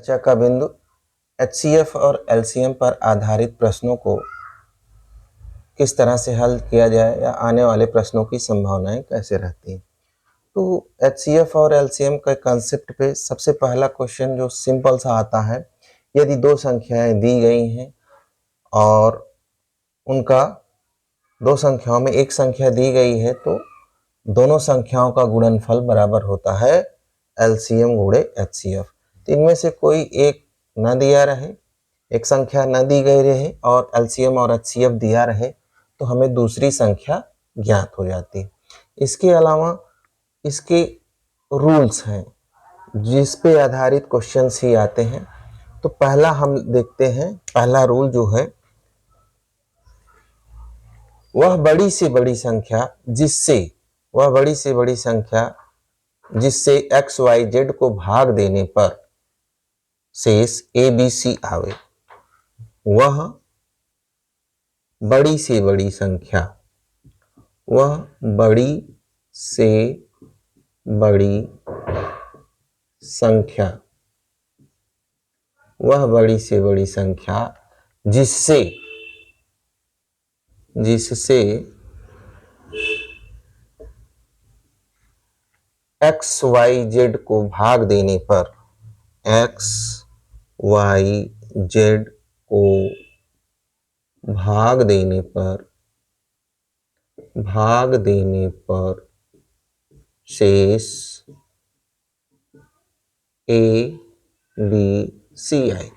चर्चा का बिंदु एचसीएफ और एलसीएम पर आधारित प्रश्नों को किस तरह से हल किया जाए या आने वाले प्रश्नों की संभावनाएं कैसे रहती हैं। तो एचसीएफ और एलसीएम के कंसेप्ट पे सबसे पहला क्वेश्चन जो सिंपल सा आता है, यदि दो संख्याएं दी गई हैं और उनका दो संख्याओं में एक संख्या दी गई है तो दोनों संख्याओं का गुणनफल बराबर होता है एलसीएम गुणे एचसीएफ। तो इनमें से कोई एक न दिया रहे, एक संख्या न दी गई रहे और एलसीएम और एचसीएफ दिया रहे तो हमें दूसरी संख्या ज्ञात हो जाती है। इसके अलावा इसके रूल्स हैं जिस पे आधारित क्वेश्चंस ही आते हैं। तो पहला हम देखते हैं, पहला रूल जो है वह बड़ी से बड़ी संख्या जिससे एक्स वाई जेड को भाग देने पर शेष ए बी सी आवे, वह बड़ी से बड़ी संख्या जिससे एक्स वाई जेड को भाग देने पर शेष ए बी सी आए।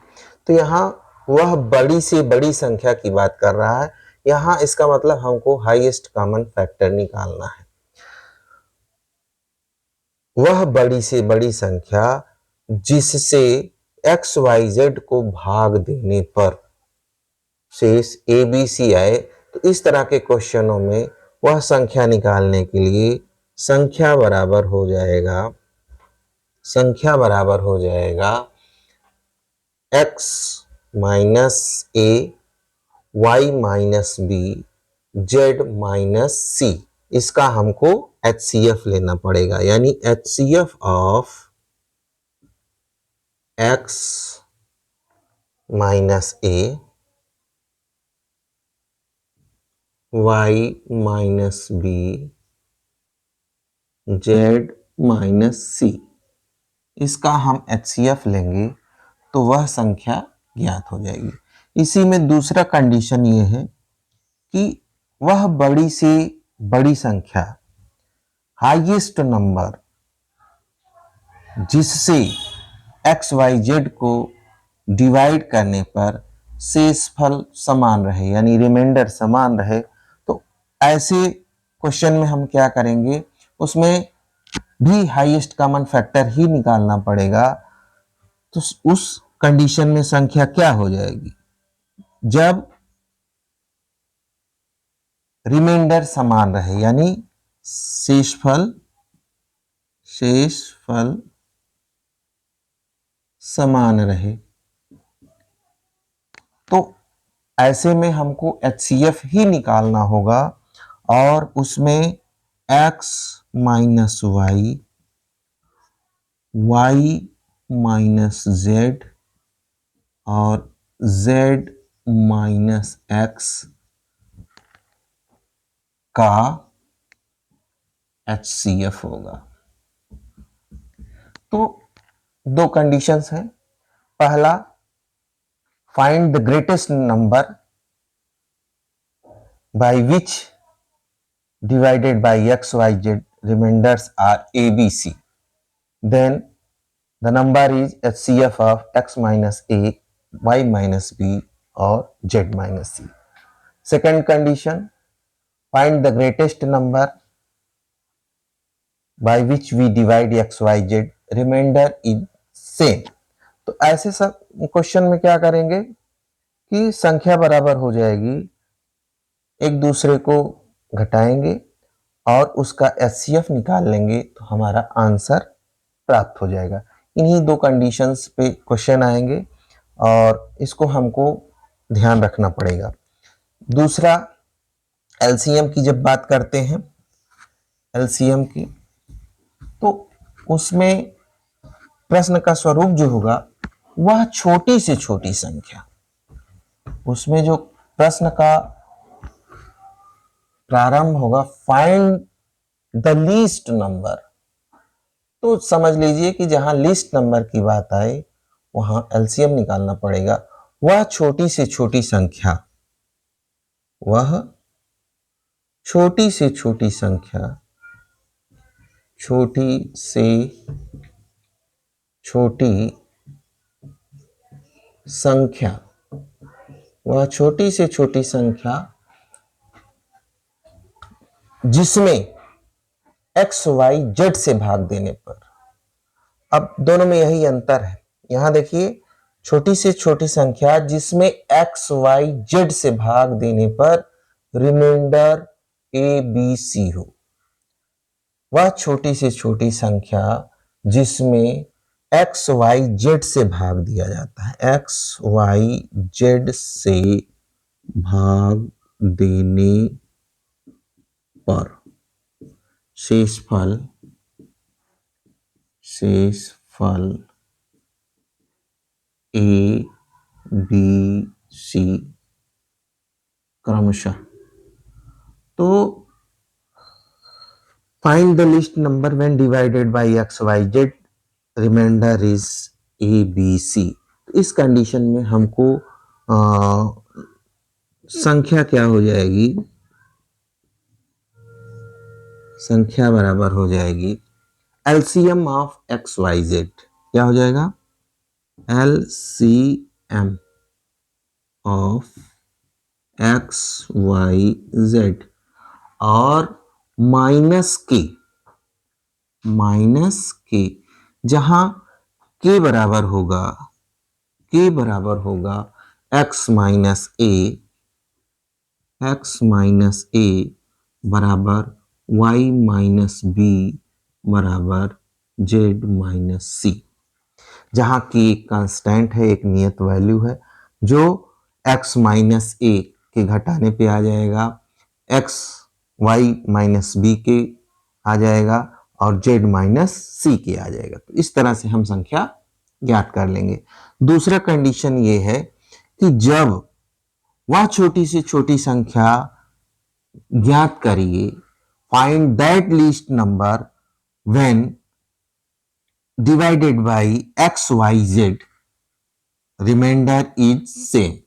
तो यहाँ वह बड़ी से बड़ी संख्या की बात कर रहा है। यहाँ इसका मतलब हमको हाईएस्ट कॉमन फैक्टर निकालना है। वह बड़ी से बड़ी संख्या जिससे एक्स वाई जेड को भाग देने पर शेष ए बी सी आए। तो इस तरह के क्वेश्चनों में वह संख्या निकालने के लिए संख्या बराबर हो जाएगा x minus a y minus b z minus c. इसका हमको HCF लेना पड़ेगा, यानी HCF of x minus a y minus b z minus c. इसका हम HCF लेंगे तो वह संख्या ज्ञात हो जाएगी। इसी में दूसरा कंडीशन ये है कि वह बड़ी से बड़ी संख्या हाईएस्ट नंबर जिससे एक्स वाई जेड को डिवाइड करने पर शेषफल समान रहे, यानी रिमाइंडर समान रहे। तो ऐसे क्वेश्चन में हम क्या करेंगे, उसमें भी हाईएस्ट कॉमन फैक्टर ही निकालना पड़ेगा। तो उस कंडीशन में संख्या क्या हो जाएगी, जब रिमाइंडर समान रहे, यानी शेषफल समान रहे। तो ऐसे में हमको HCF ही निकालना होगा और उसमें x minus y minus z और z माइनस एक्स का HCF होगा। तो दो कंडीशंस हैं। पहला, find the greatest number by which divided by x, y, z remainders are a, b, c. Then the number is HCF of x minus a, y minus b or z minus c. Second condition, find the greatest number by which we divide x, y, z remainder is same. तो ऐसे सब question में क्या करेंगे कि संख्या बराबर हो जाएगी, एक दूसरे को घटाएंगे और उसका HCF निकाल लेंगे तो हमारा आंसर प्राप्त हो जाएगा। इन्हीं दो कंडीशंस पे क्वेश्चन आएंगे और इसको हमको ध्यान रखना पड़ेगा। दूसरा, LCM की जब बात करते हैं, LCM की, तो उसमें प्रश्न का स्वरूप जो होगा वह छोटी से छोटी संख्या, उसमें जो प्रश्न का प्रारंभ होगा फाइंड द लीस्ट नंबर, तो समझ लीजिए कि जहां लीस्ट नंबर की बात आए वहां एलसीएम निकालना पड़ेगा। वह छोटी से छोटी संख्या, वह छोटी से छोटी संख्या, छोटी से छोटी संख्या, वह छोटी से छोटी संख्या जिसमें एक्स वाई जेड से भाग देने पर, अब दोनों में यही अंतर है। यहां देखिए, छोटी से छोटी संख्या जिसमें एक्स वाई जेड से भाग देने पर रिमाइंडर ए बी सी हो, वह छोटी से छोटी संख्या जिसमें एक्स वाई जेड से भाग दिया जाता है, एक्स वाई जेड से भाग देने पर शेषफल ए बी सी क्रमशः। तो find the least number when divided by x y z, remainder is A B C. इस कंडीशन में हमको संख्या क्या हो जाएगी, संख्या बराबर हो जाएगी LCM of x y z. क्या हो जाएगा, LCM of x y z और माइनस के, जहां के बराबर होगा, के बराबर होगा एक्स माइनस ए बराबर वाई माइनस बी बराबर जेड माइनस सी, जहां की एक कांस्टेंट है, एक नियत वैल्यू है, जो x माइनस ए के घटाने पे आ जाएगा, x y माइनस बी के आ जाएगा और z माइनस सी के आ जाएगा। तो इस तरह से हम संख्या ज्ञात कर लेंगे। दूसरा कंडीशन ये है कि जब वह छोटी से छोटी संख्या ज्ञात करिए, find that least number when divided by x y z, remainder is same.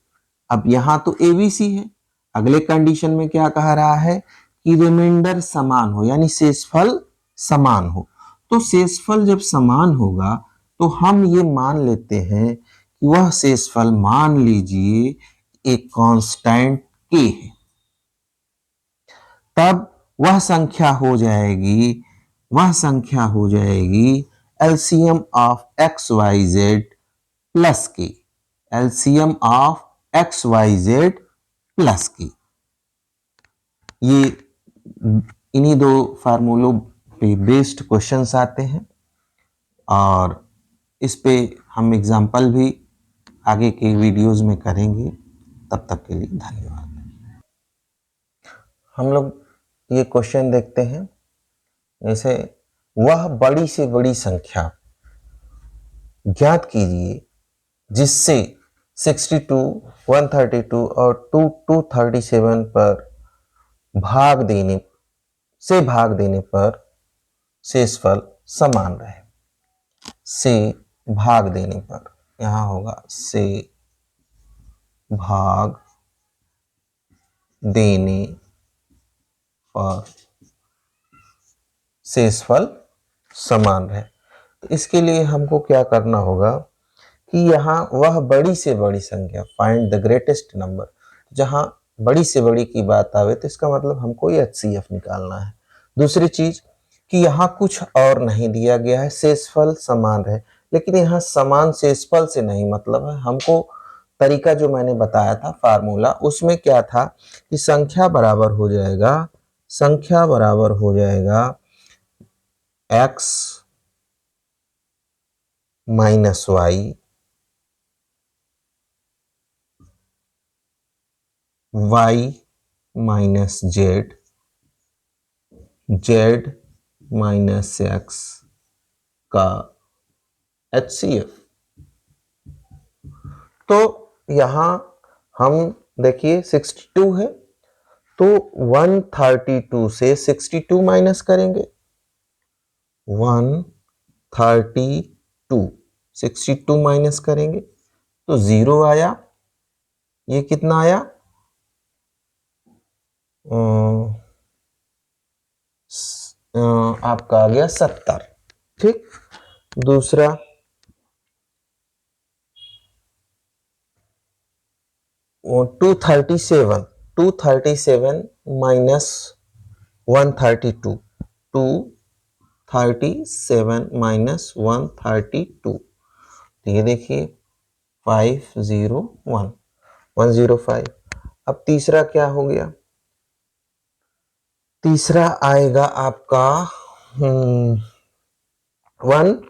अब यहां तो एबीसी है, अगले कंडीशन में क्या कह रहा है कि रिमाइंडर समान हो, यानी शेषफल समान हो। तो शेषफल जब समान होगा तो हम ये मान लेते हैं कि वह शेषफल, मान लीजिए एक कांस्टेंट के है, तब वह संख्या हो जाएगी LCM of x y z plus k, LCM of x y z plus k. ये इन्हीं दो फार्मूलों पे बेस्ड क्वेश्चंस आते हैं और इस पे हम एग्जाम्पल भी आगे के वीडियोस में करेंगे। तब तक के लिए धन्यवाद। हम लोग ये क्वेश्चन देखते हैं, जैसे वह बड़ी से बड़ी संख्या ज्ञात कीजिए जिससे 62, 132 और 237 पर भाग देने पर शेषफल समान रहे। से भाग देने पर, यहां होगा से भाग देने पर शेषफल समान रहे। तो इसके लिए हमको क्या करना होगा कि यहाँ वह बड़ी से बड़ी संख्या, फाइंड द ग्रेटेस्ट नंबर, जहां बड़ी से बड़ी की बात आवे तो इसका मतलब हमको ये एचसीएफ निकालना है। दूसरी चीज कि यहाँ कुछ और नहीं दिया गया है, शेषफल समान रहे, लेकिन यहाँ समान शेषफल से नहीं मतलब है हमको। तरीका जो मैंने बताया था फार्मूला, उसमें क्या था कि संख्या बराबर हो जाएगा x minus y minus z, z minus x का एचसीएफ। तो यहाँ हम देखिए 62 है, तो 132 से 62 माइनस करेंगे। 132 62 माइनस करेंगे तो 0 आया। ये कितना आया? आपका आ गया 70। ठीक। दूसरा 237 माइनस 132, 237 माइनस 132, तो ये देखिए 501 105। अब तीसरा क्या हो गया? तीसरा आएगा आपका 1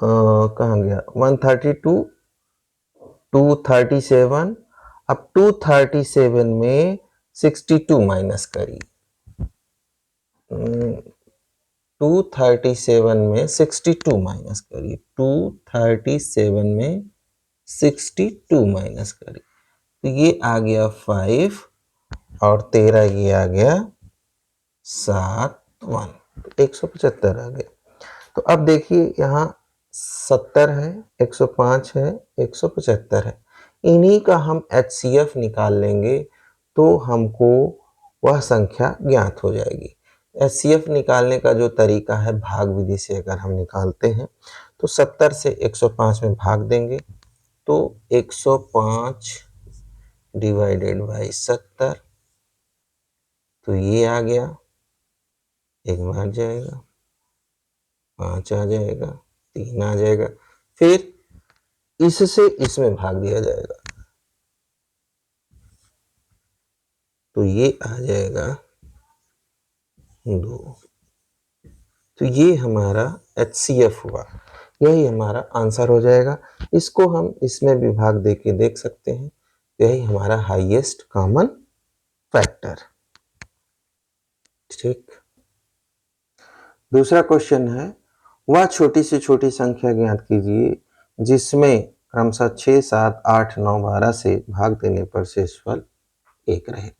कहाँ गया? 132 237। अब 237 में 62 माइनस करिए। 237 में 62 माइनस करिए। 237 में 62 माइनस करिए तो ये आ गया 5 और 13 ये आ गया 7 तो 175 आ गया। तो अब देखिए यहाँ 70 है, 105 है, 175 है, इन्हीं का हम HCF निकाल लेंगे तो हमको वह संख्या ज्ञात हो जाएगी। HCF निकालने का जो तरीका है, भाग विधि से अगर हम निकालते हैं तो 70 से 105 में भाग देंगे तो 105 डिवाइडेड बाई 70, तो ये आ गया, एक बार जाएगा, 5 आ जाएगा, 3 आ जाएगा, फिर इससे इसमें भाग दिया जाएगा तो ये आ जाएगा 2। तो ये हमारा HCF हुआ, यही हमारा आंसर हो जाएगा। इसको हम इसमें भी भाग दे के देख सकते हैं, यही हमारा हाईएस्ट कॉमन फैक्टर। ठीक। दूसरा क्वेश्चन है, वह छोटी से छोटी संख्या ज्ञात कीजिए जिसमें क्रमशः 6, 7, 8, 9, 12 से भाग देने पर शेषफल 1 रहे।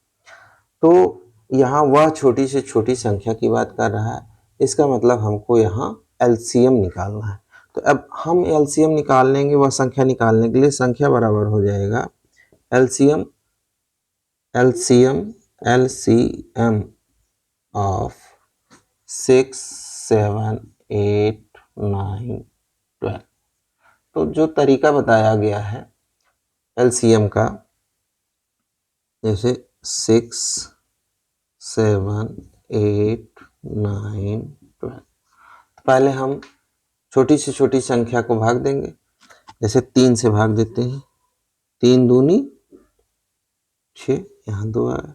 तो यहाँ वह छोटी से छोटी संख्या की बात कर रहा है, इसका मतलब हमको यहाँ LCM निकालना है। तो अब हम LCM निकाल लेंगे, वह संख्या निकालने के लिए संख्या बराबर हो जाएगा LCM ऑफ 6, 7, 8, 9, 12। तो जो तरीका बताया गया है LCM का, जैसे 6, 7, 8, 9, 12, पहले हम छोटी से छोटी संख्या को भाग देंगे। जैसे 3 से भाग देते हैं, 3 दूनी 6, यहाँ 2 आया,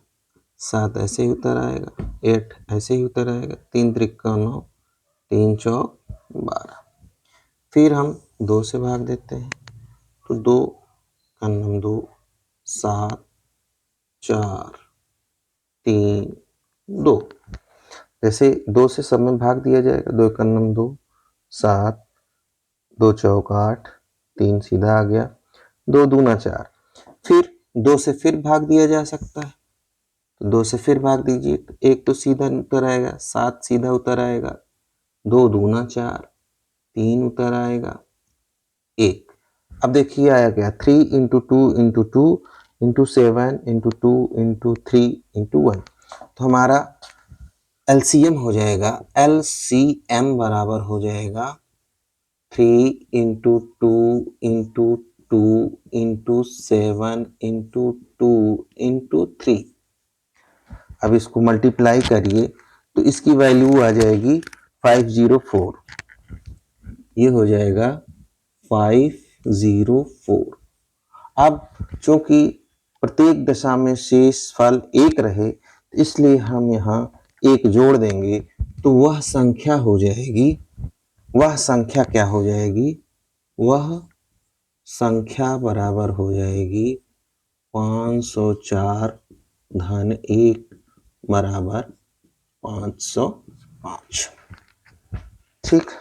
7 ऐसे ही उतर आएगा, 8 ऐसे ही उतर आएगा, 3 त्रिका 9, 3 चौक 12। फिर हम 2 से भाग देते हैं तो 2 का 2, 7, 4, 3, 2। जैसे 2 से सब में भाग दिया जाएगा, 2 का 2, 7, 2 चौक 8, 3 सीधा आ गया, 2 दूना 4। फिर 2 से फिर भाग दिया जा सकता है, तो 2 से फिर भाग दीजिए तो 1 तो सीधा उतर आएगा, 7 सीधा उतर आएगा, 2 दूना 4, 3 उतर आएगा, 1। अब देखिए आया क्या, 3 into 2 into 2 into 7 into 2 into 3 into 1। तो हमारा LCM हो जाएगा, LCM बराबर हो जाएगा 3 into 2 into 2 into 7 into 2 into 3। अब इसको मल्टीप्लाई करिए तो इसकी वैल्यू आ जाएगी 504। ये हो जाएगा 504। अब चूंकि प्रत्येक दशा में शेषफल 1 रहे, इसलिए हम यहाँ 1 जोड़ देंगे तो वह संख्या हो जाएगी, वह संख्या क्या हो जाएगी, वह संख्या बराबर हो जाएगी 504 धन 1 बराबर 505। ठीक।